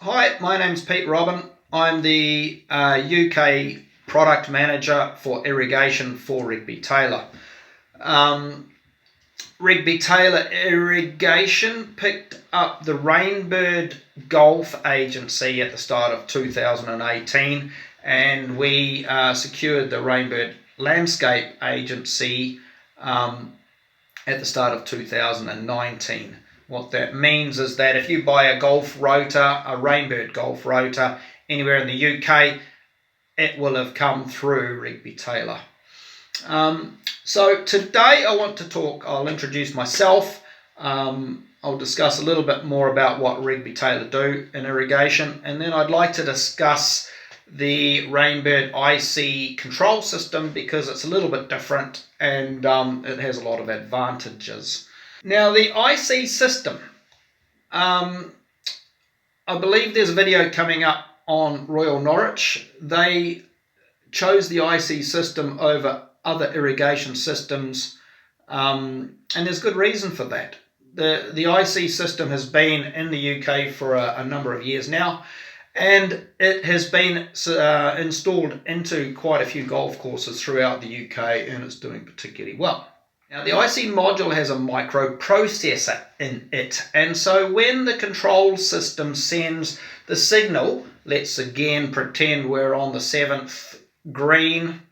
Hi, my name's Pete Robin. I'm the UK product manager for irrigation for Rigby Taylor. Um, Rigby Taylor Irrigation picked up the Rainbird Golf Agency at the start of 2018, and we secured the Rainbird Landscape Agency at the start of 2019. What that means is that if you buy a golf rotor, a Rainbird golf rotor, anywhere in the UK, it will have come through Rigby Taylor. So today I'll introduce myself. I'll discuss a little bit more about what Rigby Taylor do in irrigation, and then I'd like to discuss the Rainbird IC control system because it's a little bit different and it has a lot of advantages. Now the IC system, I believe there's a video coming up on Royal Norwich. They chose the IC system over other irrigation systems, and there's good reason for that. The IC system has been in the UK for a number of years now, and it has been installed into quite a few golf courses throughout the UK, and it's doing particularly well. Now, the IC module has a microprocessor in it, and so when the control system sends the signal, let's again pretend we're on the 7th green,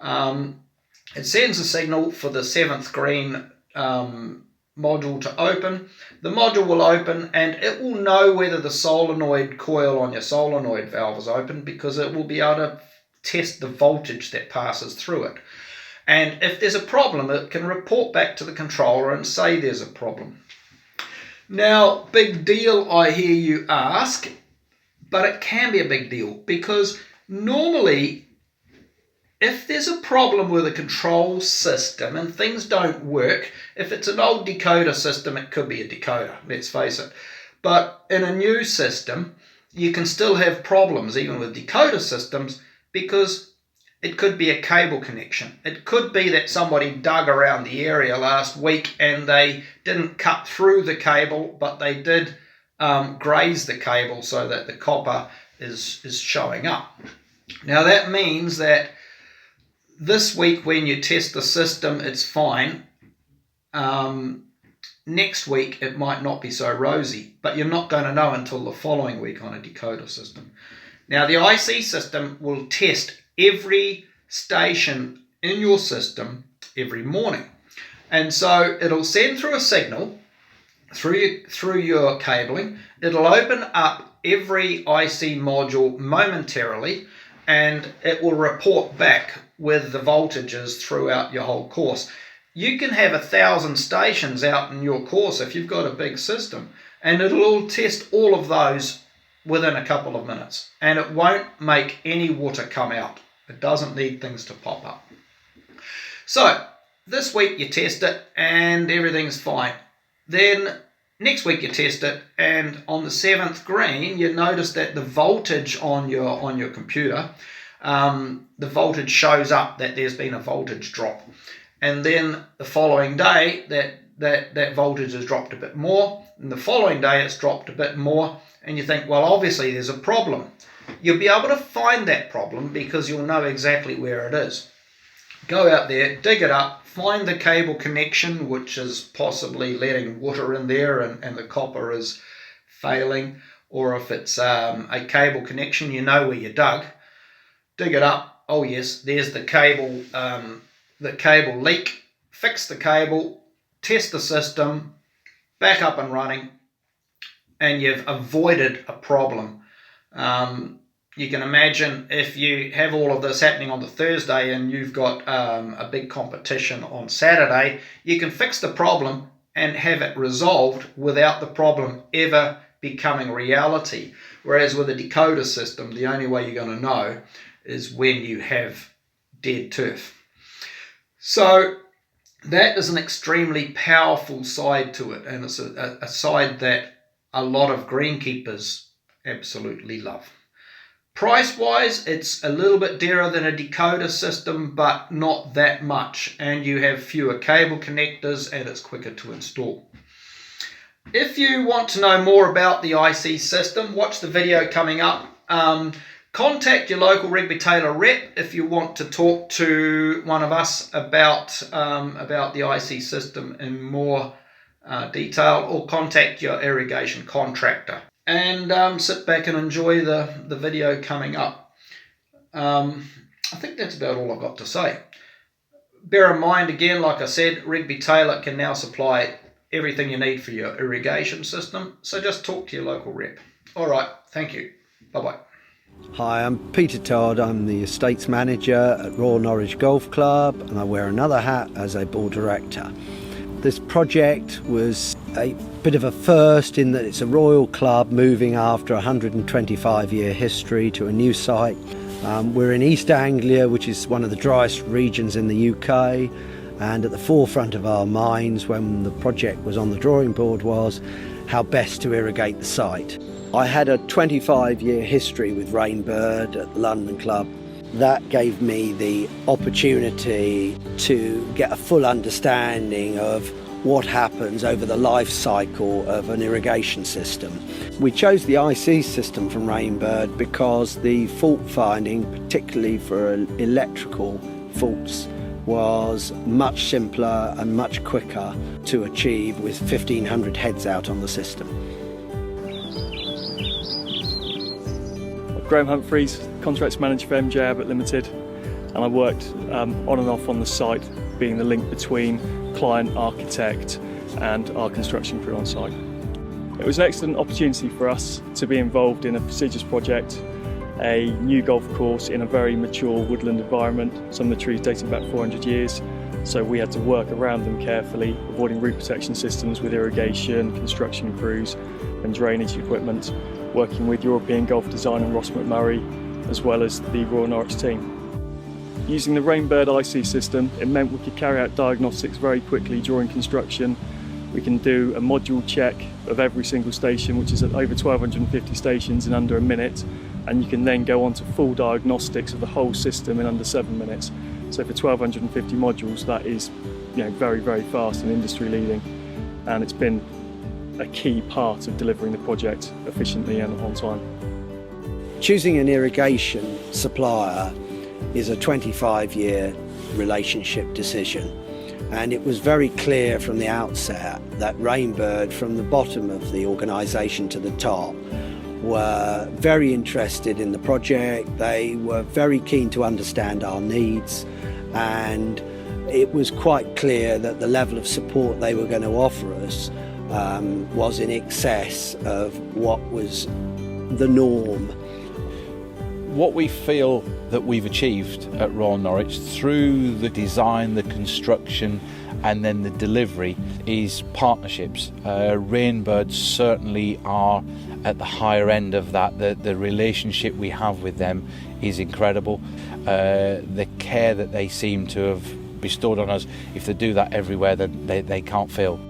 it sends a signal for the 7th green module to open. The module will open and it will know whether the solenoid coil on your solenoid valve is open because it will be able to test the voltage that passes through it. And if there's a problem, it can report back to the controller and say there's a problem. Now, big deal, I hear you ask, but it can be a big deal because normally if there's a problem with a control system and things don't work, if it's an old decoder system, it could be a decoder, let's face it. But in a new system, you can still have problems, even with decoder systems, because it could be a cable connection. It could be that somebody dug around the area last week and they didn't cut through the cable, but they did graze the cable so that the copper is showing up. Now that means that this week when you test the system, it's fine. Next week, it might not be so rosy, but you're not going to know until the following week on a decoder system. Now, the IC system will test every station in your system every morning. And so it'll send through a signal through your cabling. It'll open up every IC module momentarily, and it will report back with the voltages throughout your whole course. You can have 1,000 stations out in your course if you've got a big system, and it'll all test all of those within a couple of minutes, and it won't make any water come out. It doesn't need things to pop up. So this week you test it and everything's fine. Then next week you test it, and on the 7th green you notice that the voltage on your computer, the voltage shows up that there's been a voltage drop, and then the following day that voltage has dropped a bit more, and the following day it's dropped a bit more, and you think, well, obviously there's a problem. You'll be able to find that problem because you'll know exactly where it is. Go out there, dig it up, find the cable connection, which is possibly letting water in there and the copper is failing, or if it's a cable connection, you know where you dug. Dig it up. Oh yes, there's the cable leak. Fix the cable, test the system, back up and running, and you've avoided a problem. You can imagine if you have all of this happening on the Thursday and you've got a big competition on Saturday, you can fix the problem and have it resolved without the problem ever becoming reality. Whereas with a decoder system, the only way you're going to know is when you have dead turf. So that is an extremely powerful side to it, and it's a side that a lot of greenkeepers absolutely love. Price-wise, it's a little bit dearer than a decoder system, but not that much, and you have fewer cable connectors and it's quicker to install. If you want to know more about the IC system, watch the video coming up. Contact your local Rigby Taylor rep if you want to talk to one of us about the IC system in more detail, or contact your irrigation contractor. And sit back and enjoy the video coming up. I think that's about all I've got to say. Bear in mind, again, like I said, Rigby Taylor can now supply everything you need for your irrigation system, so just talk to your local rep. All right, thank you. Bye-bye. Hi, I'm Peter Todd. I'm the estates manager at Royal Norwich Golf Club, and I wear another hat as a board director. This project was a bit of a first in that it's a royal club moving after a 125-year history to a new site. We're in East Anglia, which is one of the driest regions in the UK, and at the forefront of our minds when the project was on the drawing board was how best to irrigate the site. I had a 25-year history with Rainbird at the London Club. That gave me the opportunity to get a full understanding of what happens over the life cycle of an irrigation system. We chose the IC system from Rainbird because the fault finding, particularly for electrical faults, was much simpler and much quicker to achieve with 1,500 heads out on the system. Graham Humphreys, contracts manager for MJ Abbott Limited, and I worked on and off on the site, being the link between client, architect and our construction crew on site. It was an excellent opportunity for us to be involved in a prestigious project, a new golf course in a very mature woodland environment, some of the trees dating back 400 years, so we had to work around them carefully, avoiding root protection systems with irrigation, construction crews and drainage equipment, working with European Golf Design and Ross McMurray, as well as the Royal Norwich team. Using the Rainbird IC system, it meant we could carry out diagnostics very quickly during construction. We can do a module check of every single station, which is at over 1,250 stations in under a minute, and you can then go on to full diagnostics of the whole system in under 7 minutes. So for 1,250 modules, that is, very, very fast and industry leading, and it's been a key part of delivering the project efficiently and on time. Choosing an irrigation supplier is a 25-year relationship decision, and it was very clear from the outset that Rainbird, from the bottom of the organisation to the top, were very interested in the project. They were very keen to understand our needs, and it was quite clear that the level of support they were going to offer us was in excess of what was the norm. What we feel that we've achieved at Royal Norwich through the design, the construction and then the delivery is partnerships. Rainbird certainly are at the higher end of that. The relationship we have with them is incredible. The care that they seem to have bestowed on us, if they do that everywhere, then they can't fail.